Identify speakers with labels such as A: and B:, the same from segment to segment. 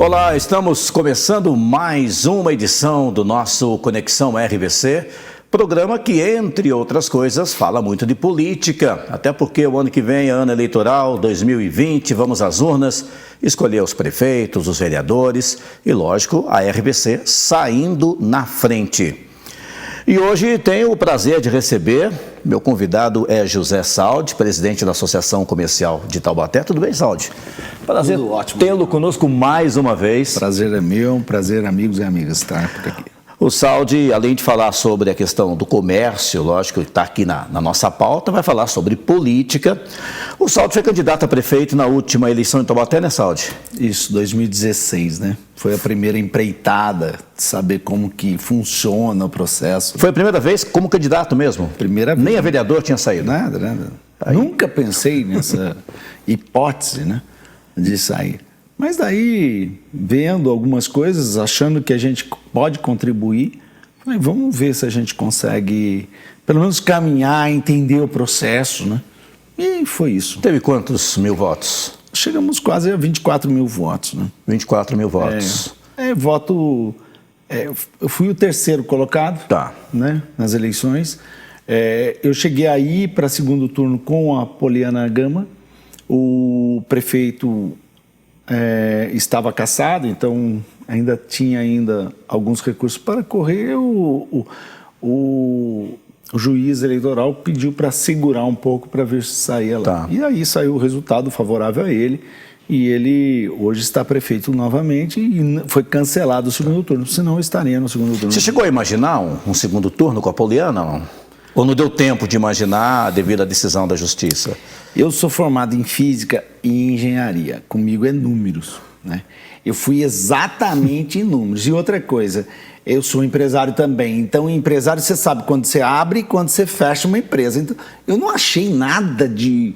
A: Olá, estamos começando mais uma edição do nosso Conexão RVC, programa que, entre outras coisas, fala muito de política, até porque o ano que vem é ano eleitoral, 2020, vamos às urnas, escolher os prefeitos, os vereadores e, lógico, a RVC saindo na frente. E hoje tenho o prazer de receber, meu convidado é José Saldi, presidente da Associação Comercial de Taubaté. Tudo bem, Saldi? Prazer tê-lo conosco mais uma vez.
B: Prazer é meu, prazer, amigos e amigas, estar por aqui.
A: O Saldi, além de falar sobre a questão do comércio, lógico que está aqui na nossa pauta, vai falar sobre política. O Saldi foi candidato a prefeito na última eleição em Taubaté, né, Saldi?
B: Isso, 2016, né? Foi a primeira empreitada de saber como que funciona o processo.
A: Foi a primeira vez como candidato mesmo?
B: Primeira vez.
A: Nem a vereador tinha saído?
B: Nada. Nunca pensei nessa hipótese, né, de sair. Mas daí, vendo algumas coisas, achando que a gente pode contribuir, falei, vamos ver se a gente consegue, pelo menos, caminhar, entender o processo, né? E foi isso.
A: Teve quantos mil votos?
B: Chegamos quase a 24 mil votos, né?
A: 24 mil votos.
B: Eu fui o terceiro colocado, né, nas eleições. Eu cheguei aí para segundo turno com a Poliana Gama. O prefeito estava cassado, então tinha alguns recursos para correr. O juiz eleitoral pediu para segurar um pouco para ver se saía lá. E aí saiu o resultado favorável a ele. E ele hoje está prefeito novamente e foi cancelado o segundo turno, senão estaria no segundo turno.
A: Você chegou a imaginar um segundo turno com a Poliana, não? Ou não deu tempo de imaginar devido à decisão da Justiça?
B: Eu sou formado em Física e Engenharia. Comigo é números, né? Eu fui exatamente em números. E outra coisa, eu sou empresário também. Então, empresário, você sabe quando você abre e quando você fecha uma empresa. Então, eu não achei nada de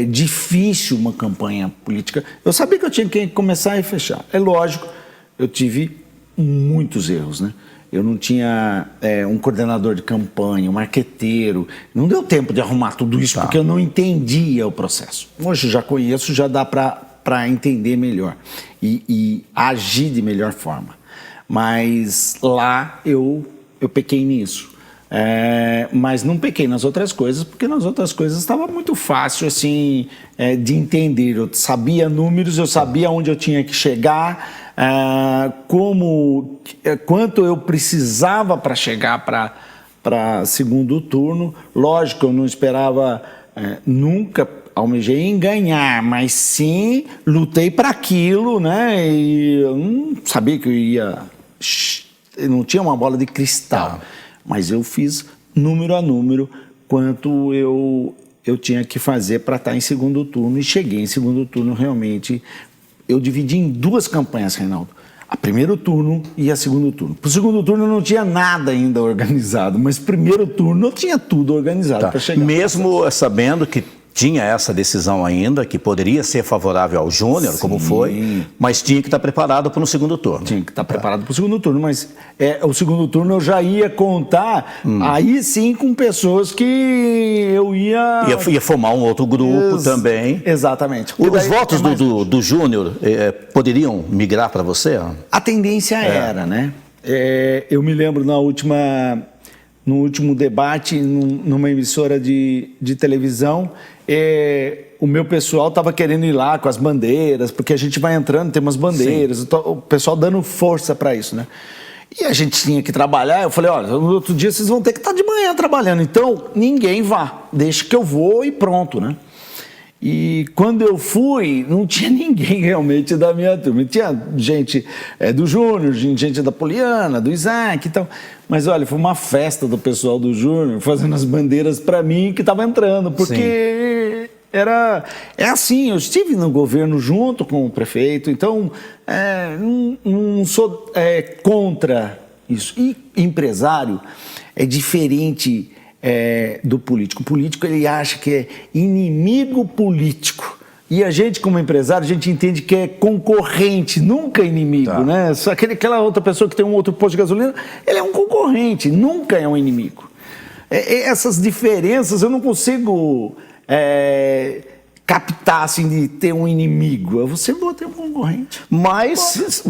B: difícil uma campanha política. Eu sabia que eu tinha que começar e fechar. É lógico, eu tive muitos erros, né? Eu não tinha um coordenador de campanha, um marqueteiro. Não deu tempo de arrumar tudo isso, porque eu não entendia o processo. Hoje já conheço, já dá para entender melhor e agir de melhor forma. Mas lá eu pequei nisso. Mas não pequei nas outras coisas, porque nas outras coisas estava muito fácil assim, de entender. Eu sabia números, eu sabia onde eu tinha que chegar, quanto eu precisava para chegar para segundo turno. Lógico, eu não esperava nunca almejei em ganhar, mas sim lutei para aquilo, né? E eu não sabia que eu não tinha uma bola de cristal, mas eu fiz número a número quanto eu tinha que fazer para estar em segundo turno, e cheguei em segundo turno realmente. Eu dividi em duas campanhas, Reinaldo. A primeiro turno e a segundo turno. Para o segundo turno eu não tinha nada ainda organizado, mas primeiro turno eu tinha tudo organizado para chegar.
A: Mesmo sabendo que tinha essa decisão ainda, que poderia ser favorável ao Júnior, como foi, mas tinha que estar preparado para o segundo turno.
B: Tinha que estar preparado para o segundo turno, mas o segundo turno eu já ia contar, aí sim com pessoas que eu ia
A: formar um outro grupo também.
B: Exatamente.
A: Os votos do Júnior poderiam migrar para você?
B: A tendência era, né? Eu me lembro no último debate, numa emissora de televisão, o meu pessoal estava querendo ir lá com as bandeiras, porque a gente vai entrando, tem umas bandeiras, o pessoal dando força para isso, né? E a gente tinha que trabalhar. Eu falei, olha, no outro dia vocês vão ter que estar de manhã trabalhando, então ninguém vá, deixa que eu vou e pronto, né? E quando eu fui, não tinha ninguém realmente da minha turma. Tinha gente do Júnior, gente da Poliana, do Isaac e tal. Mas olha, foi uma festa do pessoal do Júnior fazendo as bandeiras para mim que estava entrando, porque é assim, eu estive no governo junto com o prefeito, então não sou contra isso. E empresário é diferente do político. O político, ele acha que é inimigo político. E a gente, como empresário, a gente entende que é concorrente, nunca inimigo, né? Só aquela outra pessoa que tem um outro posto de gasolina, ele é um concorrente, nunca é um inimigo. Essas diferenças eu não consigo captar, assim, de ter um inimigo. Você vai ter um concorrente.
A: Mas,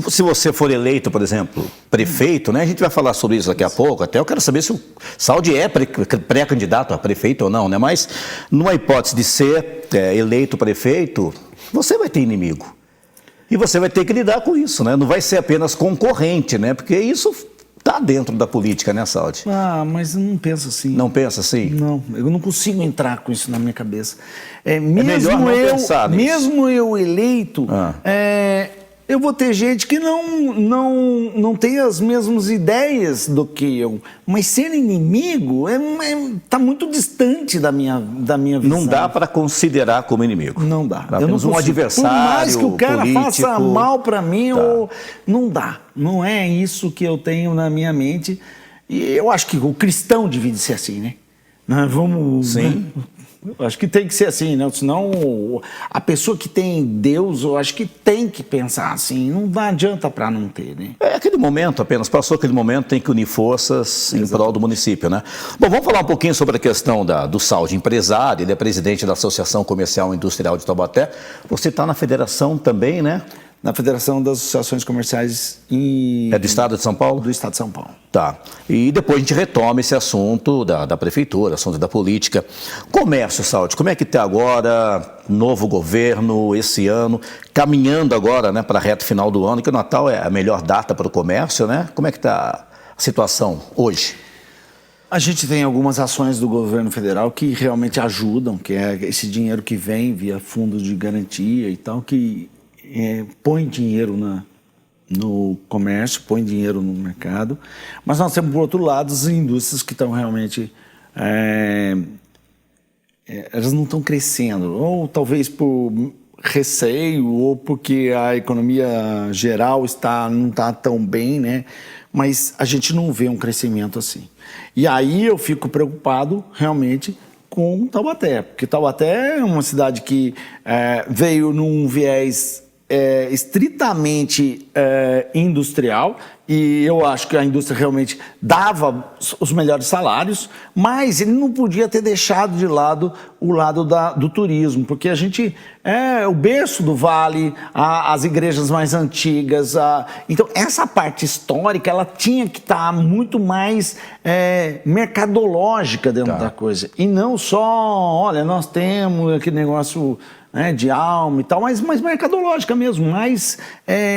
A: se você for eleito, por exemplo, prefeito, né? A gente vai falar sobre isso daqui a pouco. Até eu quero saber se o Saldi é pré-candidato a prefeito ou não, né? Mas, numa hipótese de ser eleito prefeito, você vai ter inimigo. E você vai ter que lidar com isso, né? Não vai ser apenas concorrente, né? Porque isso está dentro da política, né, Saldi?
B: Ah, mas eu não penso assim.
A: Não pensa assim?
B: Não, eu não consigo entrar com isso na minha cabeça.
A: Melhor não pensar nisso.
B: Mesmo eu eleito, eu vou ter gente que não tem as mesmas ideias do que eu. Mas ser inimigo está muito distante da minha visão.
A: Não dá para considerar como inimigo.
B: Não dá.
A: Eu não um adversário.
B: Por mais que o cara
A: político,
B: faça mal para mim, não dá. Não é isso que eu tenho na minha mente. E eu acho que o cristão divide ser assim, né? Nós vamos.
A: Sim.
B: Eu acho que tem que ser assim, né? Senão a pessoa que tem Deus, eu acho que tem que pensar assim. Não adianta para não ter, né?
A: Aquele momento apenas, passou aquele momento, tem que unir forças em prol do município, né? Bom, vamos falar um pouquinho sobre a questão do Saldi, empresário, ele é presidente da Associação Comercial e Industrial de Taubaté. Você está na federação também, né?
B: Na Federação das Associações Comerciais
A: É do Estado de São Paulo?
B: Do Estado de São Paulo.
A: Tá. E depois a gente retoma esse assunto da prefeitura, assunto da política. Comércio, Saldi, como é que está agora, novo governo, esse ano, caminhando agora, né, para a reta final do ano, que o Natal é a melhor data para o comércio, né? Como é que está a situação hoje?
B: A gente tem algumas ações do governo federal que realmente ajudam, que é esse dinheiro que vem via fundos de garantia e tal, que põe dinheiro no comércio, põe dinheiro no mercado, mas nós temos, por outro lado, as indústrias que estão realmente... elas não estão crescendo, ou talvez por receio, ou porque a economia geral não está tão bem, né? Mas a gente não vê um crescimento assim. E aí eu fico preocupado, realmente, com Taubaté, porque Taubaté é uma cidade que veio num viés estritamente industrial, e eu acho que a indústria realmente dava os melhores salários, mas ele não podia ter deixado de lado o lado do turismo, porque a gente é o berço do Vale, as igrejas mais antigas, então essa parte histórica ela tinha que estar muito mais mercadológica dentro da coisa, e não só, olha, nós temos aquele negócio de alma e tal, mas mercadológica mesmo, mais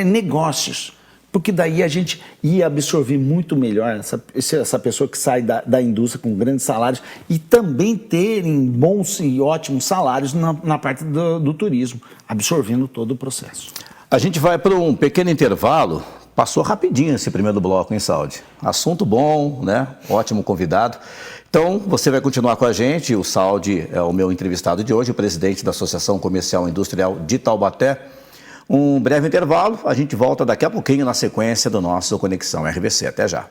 B: negócios. Porque daí a gente ia absorver muito melhor essa pessoa que sai da indústria com grandes salários e também terem bons e ótimos salários na parte do turismo, absorvendo todo o processo.
A: A gente vai para um pequeno intervalo. Passou rapidinho esse primeiro bloco, hein, Saldi? Assunto bom, né? Ótimo convidado. Então, você vai continuar com a gente. O Saldi é o meu entrevistado de hoje, o presidente da Associação Comercial e Industrial de Taubaté. Um breve intervalo, a gente volta daqui a pouquinho na sequência do nosso Conexão RVC. Até já.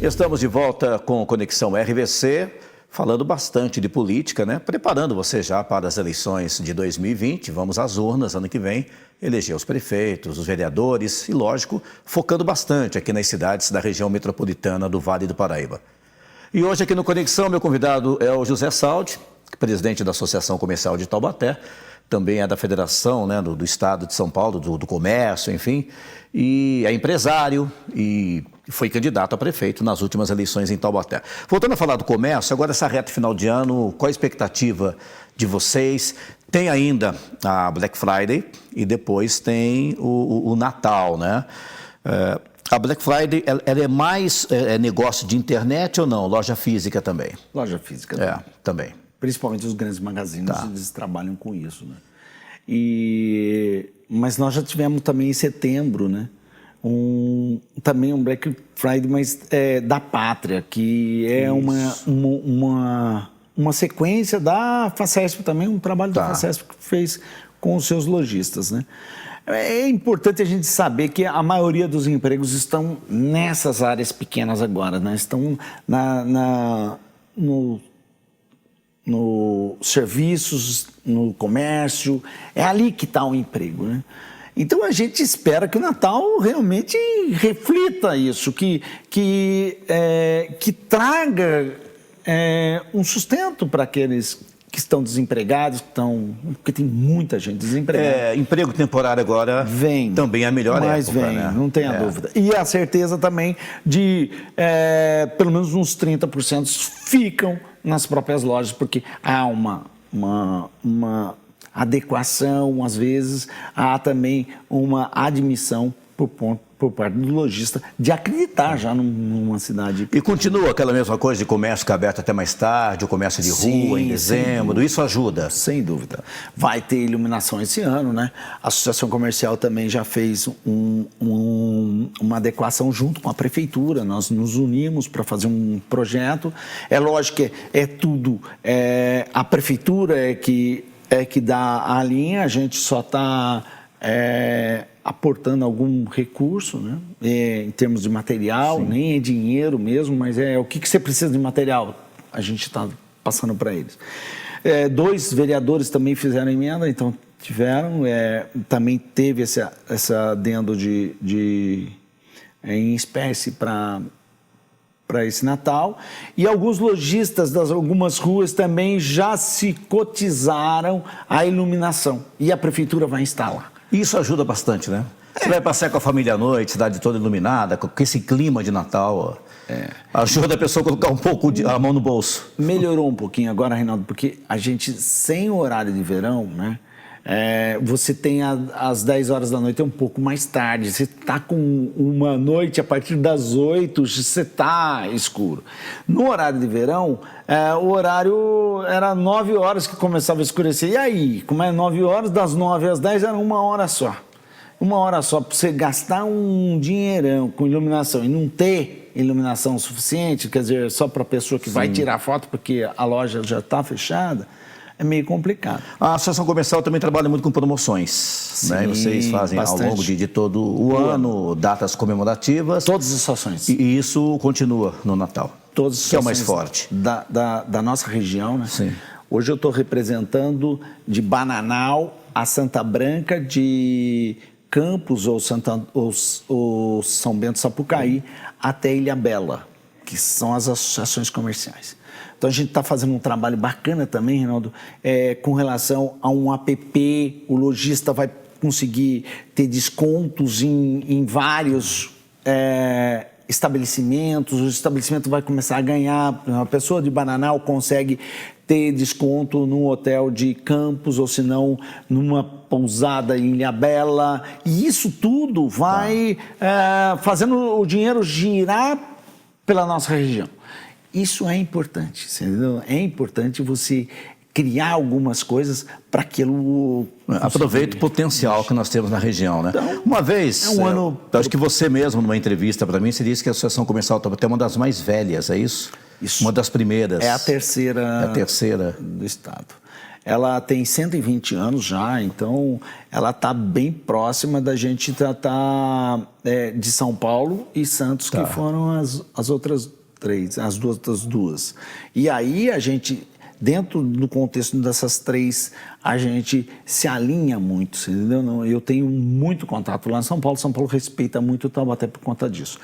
A: Estamos de volta com o Conexão RVC, falando bastante de política, né? Preparando você já para as eleições de 2020. Vamos às urnas ano que vem, eleger os prefeitos, os vereadores e, lógico, focando bastante aqui nas cidades da região metropolitana do Vale do Paraíba. E hoje aqui no Conexão, meu convidado é o José Saldi, presidente da Associação Comercial de Taubaté, também é da Federação, né, do Estado de São Paulo, do Comércio, enfim, e é empresário e foi candidato a prefeito nas últimas eleições em Taubaté. Voltando a falar do comércio, agora essa reta final de ano, qual a expectativa de vocês? Tem ainda a Black Friday e depois tem o Natal, né? A Black Friday, ela é mais negócio de internet ou não? Loja física também?
B: Loja física também.
A: Também.
B: Principalmente os grandes magazines, eles trabalham com isso, né? Mas nós já tivemos também em setembro, né? Também um Black Friday, mas da Pátria, que é uma sequência da Facesp também, um trabalho da Facesp que fez com os seus lojistas, né? É importante a gente saber que a maioria dos empregos estão nessas áreas pequenas agora, né? Estão no serviços, no comércio, é ali que está o emprego, né? Então a gente espera que o Natal realmente reflita isso, que traga um sustento para aqueles que estão desempregados, porque tem muita gente desempregada.
A: Emprego temporário agora também é a melhor época, né?
B: Não tenha dúvida. E a certeza também de pelo menos uns 30% ficam nas próprias lojas, porque há uma adequação, às vezes, há também uma admissão por parte do lojista de acreditar já numa cidade.
A: E continua aquela mesma coisa de comércio que é aberto até mais tarde, o comércio de rua em dezembro, isso ajuda?
B: Sem dúvida. Vai ter iluminação esse ano, né? A Associação Comercial também já fez uma adequação junto com a Prefeitura, nós nos unimos para fazer um projeto. É lógico que a Prefeitura é que dá a linha, a gente só está aportando algum recurso, né? Em termos de material, nem é dinheiro mesmo, mas o que você precisa de material, a gente está passando para eles. 2 vereadores também fizeram emenda, então também teve essa adendo em espécie para esse Natal, e alguns lojistas das algumas ruas também já se cotizaram a iluminação, e a Prefeitura vai instalar.
A: Isso ajuda bastante, né? Você vai passear com a família à noite, cidade toda iluminada, com esse clima de Natal, ajuda a pessoa a colocar um pouco a mão no bolso.
B: Melhorou um pouquinho agora, Reinaldo, porque a gente, sem horário de verão, né? Você tem às 10 horas da noite, é um pouco mais tarde. Você está com uma noite, a partir das 8, você está escuro. No horário de verão, o horário era 9 horas que começava a escurecer. E aí, como é 9 horas, das 9 às 10 era 1 hora só. 1 hora só, para você gastar um dinheirão com iluminação e não ter iluminação suficiente, quer dizer, só para a pessoa que vai tirar foto porque a loja já está fechada, é meio complicado.
A: A Associação Comercial também trabalha muito com promoções, né? E vocês fazem
B: bastante.
A: Ao longo de todo o ano, datas comemorativas.
B: Todas as ações.
A: E isso continua no Natal.
B: Todas as
A: que é o mais forte.
B: Da nossa região, né?
A: Sim.
B: Hoje eu estou representando de Bananal a Santa Branca, de Campos ou São Bento Sapucaí até Ilhabela, que são as associações comerciais. Então a gente está fazendo um trabalho bacana também, Reinaldo, com relação a um app, o lojista vai conseguir ter descontos em vários estabelecimentos, o estabelecimento vai começar a ganhar, uma pessoa de Bananal consegue ter desconto num hotel de Campos, ou se não, numa pousada em Ilhabela, e isso tudo vai fazendo o dinheiro girar pela nossa região. Isso é importante, entendeu? É importante você criar algumas coisas para aquilo...
A: Aproveita o potencial que nós temos na região, né? Então, uma vez, acho que você mesmo, numa entrevista para mim, você disse que a Associação Comercial é até uma das mais velhas, é isso?
B: Isso.
A: Uma das primeiras.
B: É a terceira.
A: É a terceira
B: do estado. Ela tem 120 anos já, então ela está bem próxima da gente tratar de São Paulo e Santos, que foram as outras 3, as duas. E aí a gente, dentro do contexto dessas 3, a gente se alinha muito, entendeu? Eu tenho muito contato lá em São Paulo respeita muito o Taubaté por conta disso.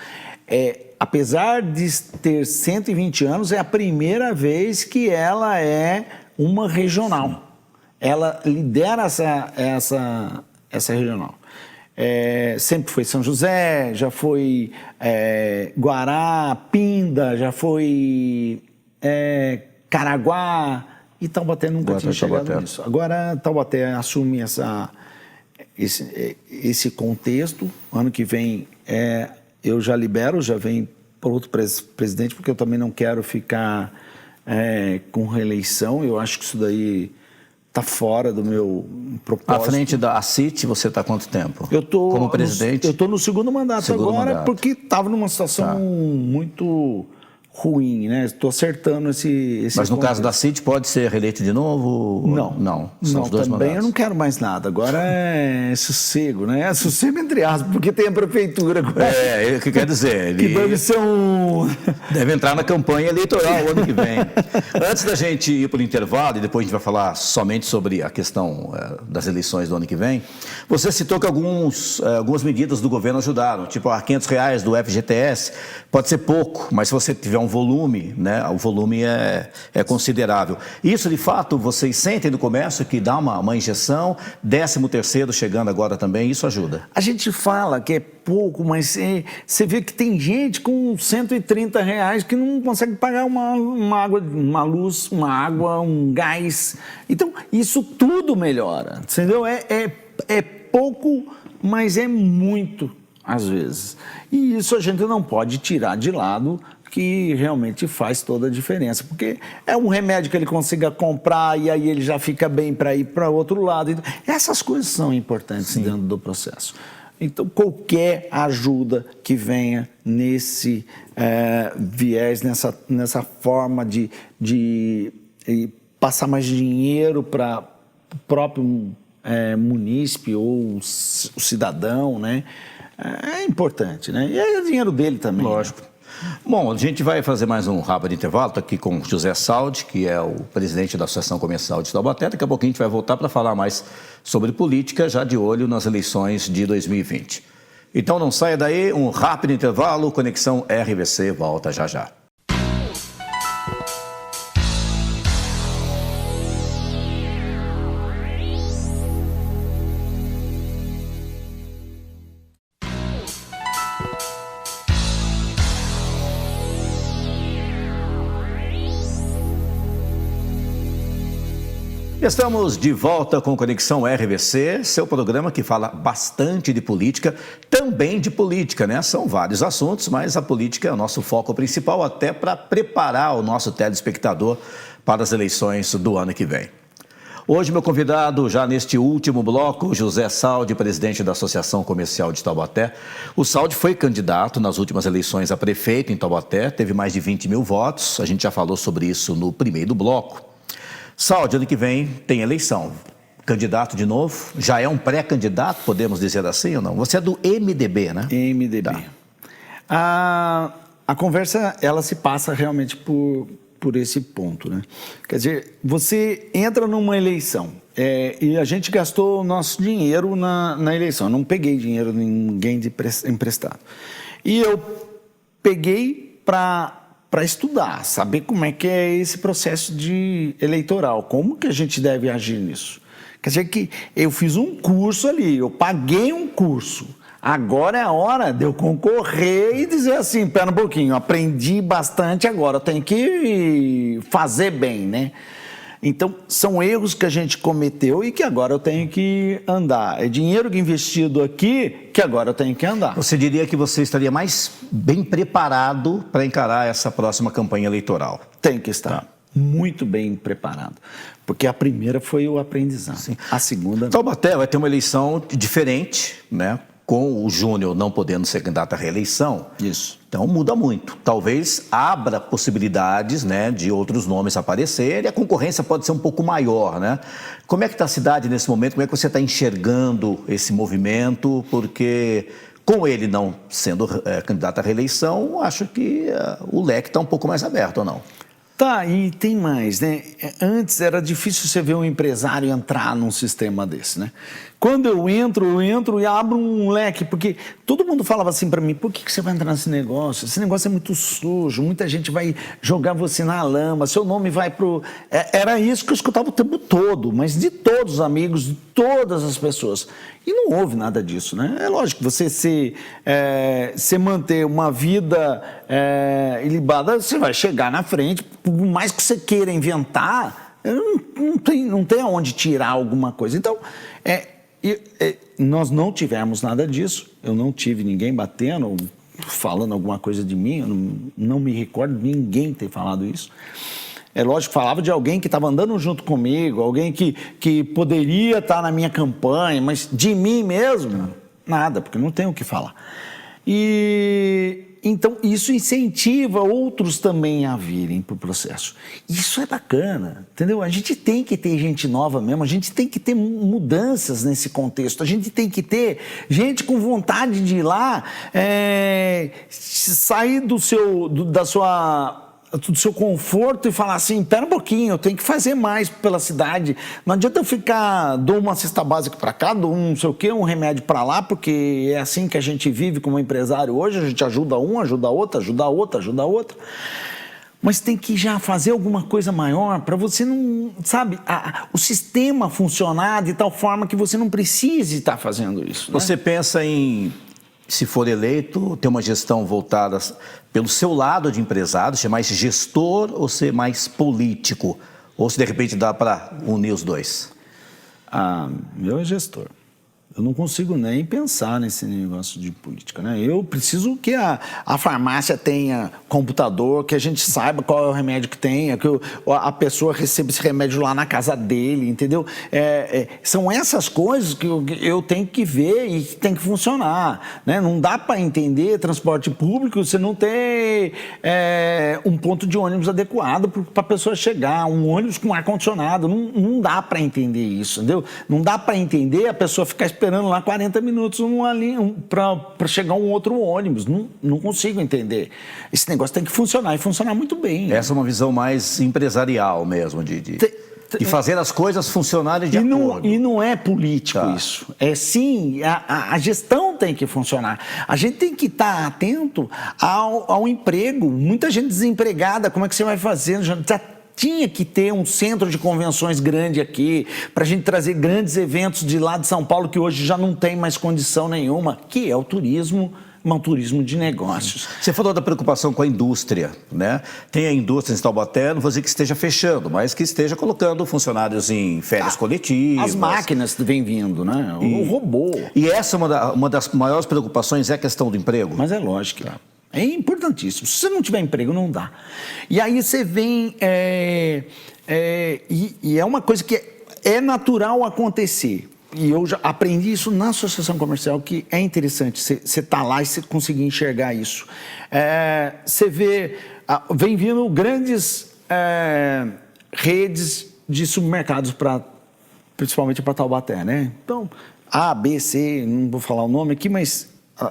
B: Apesar de ter 120 anos, é a primeira vez que ela é uma regional. Ela lidera essa regional. Sempre foi São José, já foi Guará, Pinda, já foi Caraguá, e Taubaté nunca tinha chegado nisso. Agora Taubaté assume esse contexto. Ano que vem eu já libero, já vem para outro presidente, porque eu também não quero ficar com reeleição. Eu acho que isso daí está fora do meu propósito.
A: À frente da ACIT, você está há quanto tempo? Como presidente?
B: Eu estou no segundo mandato agora, porque estava numa situação muito ruim, né? Estou acertando esse
A: Mas no caso da City pode ser reeleito de novo?
B: Não.
A: São os dois
B: também
A: mandatos.
B: Eu não quero mais nada. Agora é sossego, né? É sossego entre aspas, porque tem a prefeitura agora.
A: É o que quer dizer. Ele
B: que deve ser
A: deve entrar na campanha eleitoral ano que vem. Antes da gente ir para o intervalo, e depois a gente vai falar somente sobre a questão das eleições do ano que vem, você citou que algumas medidas do governo ajudaram, tipo R$500 do FGTS, pode ser pouco, mas se você tiver um volume, né, o volume é considerável. Isso, de fato, vocês sentem no comércio que dá uma injeção, 13º chegando agora também, isso ajuda?
B: A gente fala que é pouco, mas você vê que tem gente com R$130 que não consegue pagar uma água, uma luz, uma água, um gás. Então, isso tudo melhora, entendeu? É pouco, mas é muito, às vezes. E isso a gente não pode tirar de lado, que realmente faz toda a diferença, porque é um remédio que ele consiga comprar e aí ele já fica bem para ir para outro lado. Então, essas coisas são importantes dentro do processo. Então, qualquer ajuda que venha nesse viés, nessa forma de passar mais dinheiro para o próprio munícipe ou o cidadão, né? É importante, né? E é o dinheiro dele também.
A: Lógico. Né? Bom, a gente vai fazer mais um rápido intervalo, estou aqui com o José Saldi, que é o presidente da Associação Comercial de Taubaté. Daqui a pouquinho a gente vai voltar para falar mais sobre política, já de olho nas eleições de 2020. Então não saia daí, um rápido intervalo, Conexão RVC volta já já. Estamos de volta com Conexão RVC, seu programa que fala bastante de política, também de política, né? São vários assuntos, mas a política é o nosso foco principal, até para preparar o nosso telespectador para as eleições do ano que vem. Hoje, meu convidado, já neste último bloco, José Saldi, presidente da Associação Comercial de Taubaté. O Saldi foi candidato nas últimas eleições a prefeito em Taubaté, teve mais de 20 mil votos, a gente já falou sobre isso no primeiro bloco. Saldi, ano que vem tem eleição. Candidato de novo? Já é um pré-candidato, podemos dizer assim ou não? Você é do MDB, né?
B: MDB. Tá. A conversa, ela se passa realmente por esse ponto, né? Quer dizer, você entra numa eleição e a gente gastou o nosso dinheiro na eleição. Eu não peguei dinheiro de ninguém emprestado. E eu peguei para estudar, saber como é que é esse processo eleitoral, como que a gente deve agir nisso. Quer dizer que eu fiz um curso ali, eu paguei um curso, agora é a hora de eu concorrer e dizer assim, pera um pouquinho, aprendi bastante, agora eu tenho que fazer bem, né? Então, são erros que a gente cometeu e que agora eu tenho que andar. É dinheiro investido aqui que agora eu tenho que andar.
A: Você diria que você estaria mais bem preparado para encarar essa próxima campanha eleitoral?
B: Tem que estar muito bem preparado. Porque a primeira foi o aprendizado. Sim. A segunda...
A: Taubaté vai ter uma eleição diferente, né? Com o Júnior não podendo ser candidato à reeleição.
B: Isso.
A: Então muda muito. Talvez abra possibilidades, né, de outros nomes aparecerem e a concorrência pode ser um pouco maior, né? Como é que está a cidade nesse momento? Como é que você está enxergando esse movimento? Porque com ele não sendo candidato à reeleição, acho que o leque está um pouco mais aberto, ou não?
B: Tá, e tem mais, né? Antes era difícil você ver um empresário entrar num sistema desse, né? Quando eu entro e abro um leque, porque todo mundo falava assim para mim, por que você vai entrar nesse negócio? Esse negócio é muito sujo, muita gente vai jogar você na lama, seu nome vai pro... Era isso que eu escutava o tempo todo, mas de todos os amigos, de todas as pessoas. E não houve nada disso, né? É lógico, você se manter uma vida ilibada, você vai chegar na frente, por mais que você queira inventar, não tem aonde tirar alguma coisa. Então, nós não tivemos nada disso, eu não tive ninguém batendo, falando alguma coisa de mim, eu não me recordo de ninguém ter falado isso. É lógico, falava de alguém que estava andando junto comigo, alguém que poderia estar na minha campanha, mas de mim mesmo, nada, porque não tenho o que falar. E Então, isso incentiva outros também a virem para o processo. Isso é bacana, entendeu? A gente tem que ter gente nova mesmo, a gente tem que ter mudanças nesse contexto, a gente tem que ter gente com vontade de ir lá, sair do seu conforto e falar assim, pera um pouquinho, eu tenho que fazer mais pela cidade. Não adianta eu dou uma cesta básica para cá, dou um não sei o quê, um remédio para lá, porque é assim que a gente vive como empresário hoje, a gente ajuda um, ajuda outro, ajuda outra, ajuda outra. Mas tem que já fazer alguma coisa maior para você não, sabe, o sistema funcionar de tal forma que você não precise estar fazendo isso. Né?
A: Você pensa em, se for eleito, ter uma gestão voltada pelo seu lado de empresário, ser mais gestor ou ser mais político? Ou se de repente dá para unir os dois?
B: Meu é gestor. Eu não consigo nem pensar nesse negócio de política, né? Eu preciso que a farmácia tenha computador, que a gente saiba qual é o remédio que tenha, que a pessoa receba esse remédio lá na casa dele, entendeu? São essas coisas que eu tenho que ver e que tem que funcionar, né? Não dá para entender transporte público se não ter um ponto de ônibus adequado para a pessoa chegar, um ônibus com ar-condicionado. Não dá para entender isso, entendeu? Não dá para entender a pessoa ficar esperando lá 40 minutos para chegar um outro ônibus. Não consigo entender. Esse negócio tem que funcionar e funcionar muito bem.
A: Essa é uma visão mais empresarial mesmo, de fazer as coisas funcionarem de acordo.
B: E não é político isso. É sim, a gestão tem que funcionar. A gente tem que estar atento ao emprego. Muita gente desempregada, como é que você vai fazer? Já tinha que ter um centro de convenções grande aqui, para a gente trazer grandes eventos de lá de São Paulo, que hoje já não tem mais condição nenhuma, que é o turismo, um turismo de negócios.
A: Você falou da preocupação com a indústria, né? Tem a indústria em Taubaté, não vou dizer que esteja fechando, mas que esteja colocando funcionários em férias coletivas.
B: As máquinas vêm vindo, né? O robô.
A: E essa uma das maiores preocupações é a questão do emprego?
B: Mas é lógico. É importantíssimo. Se você não tiver emprego, não dá. E aí você vem... e é uma coisa que é natural acontecer. E eu já aprendi isso na associação comercial, que é interessante você estar lá e você conseguir enxergar isso. Você vê... Vem vindo grandes redes de supermercados, principalmente para Taubaté, né? Então, A, B, C, não vou falar o nome aqui, mas...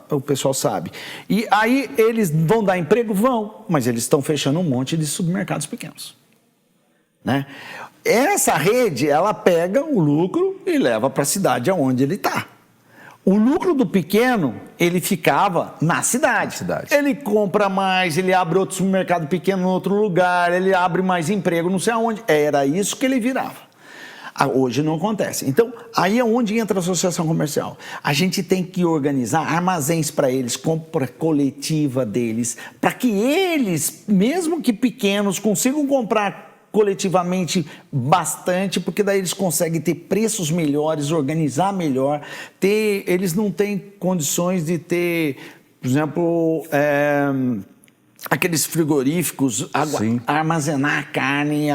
B: o pessoal sabe. E aí eles vão dar emprego? Vão, mas eles estão fechando um monte de supermercados pequenos. Né? Essa rede, ela pega o lucro e leva para a cidade onde ele está. O lucro do pequeno, ele ficava na cidade. Ele compra mais, ele abre outro supermercado pequeno em outro lugar, ele abre mais emprego, não sei aonde. Era isso que ele virava. Hoje não acontece. Então, aí é onde entra a associação comercial. A gente tem que organizar armazéns para eles, compra coletiva deles, para que eles, mesmo que pequenos, consigam comprar coletivamente bastante, porque daí eles conseguem ter preços melhores, organizar melhor. Eles não têm condições de ter, por exemplo, aqueles frigoríficos, armazenar carne.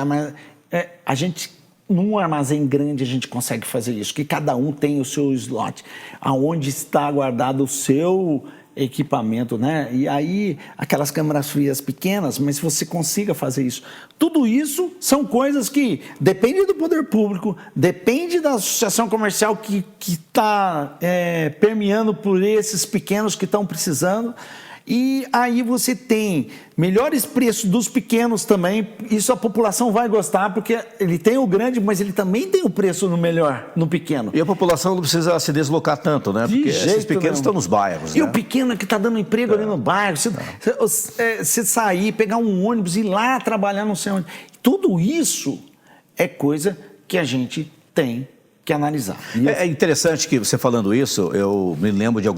B: A gente... Num armazém grande a gente consegue fazer isso, que cada um tem o seu slot, aonde está guardado o seu equipamento, né? E aí, aquelas câmaras frias pequenas, mas você consiga fazer isso. Tudo isso são coisas que dependem do poder público, depende da associação comercial que está permeando por esses pequenos que estão precisando. E aí você tem melhores preços dos pequenos também. Isso a população vai gostar, porque ele tem o grande, mas ele também tem o preço no melhor, no pequeno.
A: E a população não precisa se deslocar tanto, né? Porque esses pequenos estão nos bairros.
B: E o pequeno é que está dando emprego ali no bairro. Você sair, pegar um ônibus e ir lá trabalhar não sei onde. Tudo isso é coisa que a gente tem que analisar.
A: É interessante que você falando isso, eu me lembro de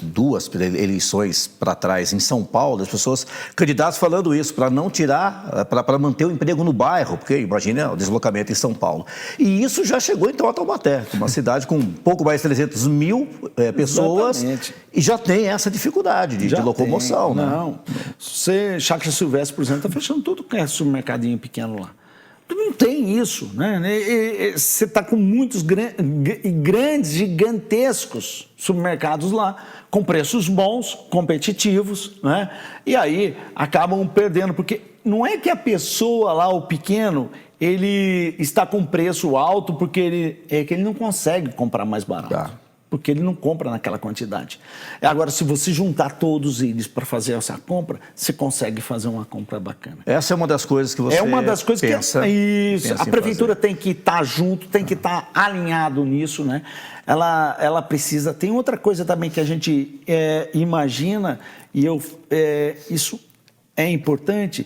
A: duas eleições para trás em São Paulo, as pessoas, candidatos falando isso, para não tirar, para manter o emprego no bairro, porque imagina o deslocamento em São Paulo. E isso já chegou então a Taubaté, uma cidade com um pouco mais de 300 mil pessoas. Exatamente. E já tem essa dificuldade de locomoção.
B: Não. Chácara Silvestre, por exemplo, está fechando tudo que é supermercadinho pequeno lá. Não tem isso, né? Você está com muitos grandes, gigantescos supermercados lá, com preços bons, competitivos, né? E aí acabam perdendo, porque não é que a pessoa lá, o pequeno, ele está com preço alto porque ele não consegue comprar mais barato.
A: Tá.
B: Porque ele não compra naquela quantidade. Agora, se você juntar todos eles para fazer essa compra, você consegue fazer uma compra bacana.
A: Essa é uma das coisas que você
B: É uma das coisas
A: pensa,
B: isso.
A: pensa
B: A prefeitura
A: fazer.
B: tem que estar junto, tem que estar alinhado nisso, né? Ela precisa... Tem outra coisa também que a gente imagina, e isso é importante,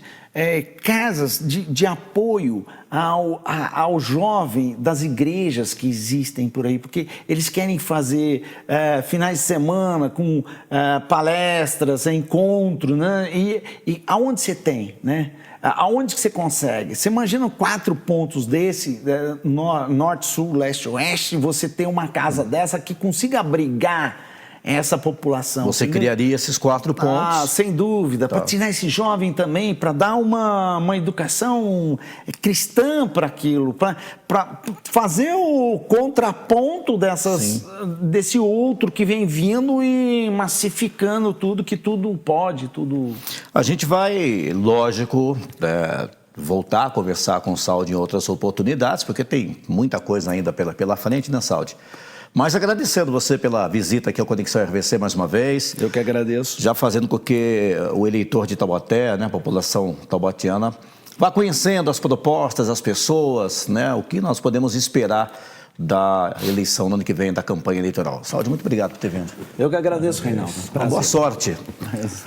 B: casas de apoio ao jovem das igrejas que existem por aí, porque eles querem fazer finais de semana com palestras, encontros, né? E aonde você tem, né? Aonde que você consegue? Você imagina 4 pontos desse, norte, sul, leste, oeste, você ter uma casa dessa que consiga abrigar essa população.
A: Você criaria esses 4 pontos.
B: Sem dúvida, para tirar esse jovem também, para dar uma educação cristã para aquilo, para fazer o contraponto desse outro que vem vindo e massificando tudo, que tudo pode, tudo...
A: A gente vai, lógico, voltar a conversar com o Saldi em outras oportunidades, porque tem muita coisa ainda pela frente, né, Saldi? Mas agradecendo você pela visita aqui ao Conexão RVC mais uma vez.
B: Eu que agradeço.
A: Já fazendo com que o eleitor de Taubaté, né, a população taubatiana, vá conhecendo as propostas, as pessoas, né, o que nós podemos esperar da eleição no ano que vem, da campanha eleitoral. Saldi, muito obrigado por ter vindo.
B: Eu que agradeço, Reinaldo.
A: Boa sorte.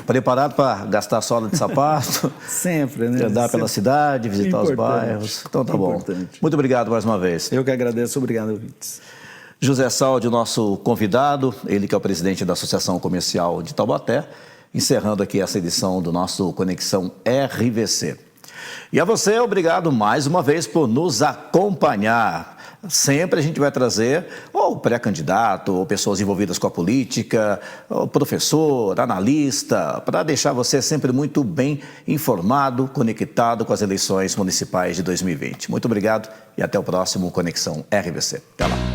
A: Preparado para gastar sola de sapato?
B: Sempre, né?
A: Andar pela cidade, visitar os bairros. Então tá bom. Muito obrigado mais uma vez.
B: Eu que agradeço. Obrigado, ouvintes.
A: José Saldi, nosso convidado, ele que é o presidente da Associação Comercial de Taubaté, encerrando aqui essa edição do nosso Conexão RVC. E a você, obrigado mais uma vez por nos acompanhar. Sempre a gente vai trazer ou pré-candidato, ou pessoas envolvidas com a política, ou professor, analista, para deixar você sempre muito bem informado, conectado com as eleições municipais de 2020. Muito obrigado e até o próximo Conexão RVC. Até lá.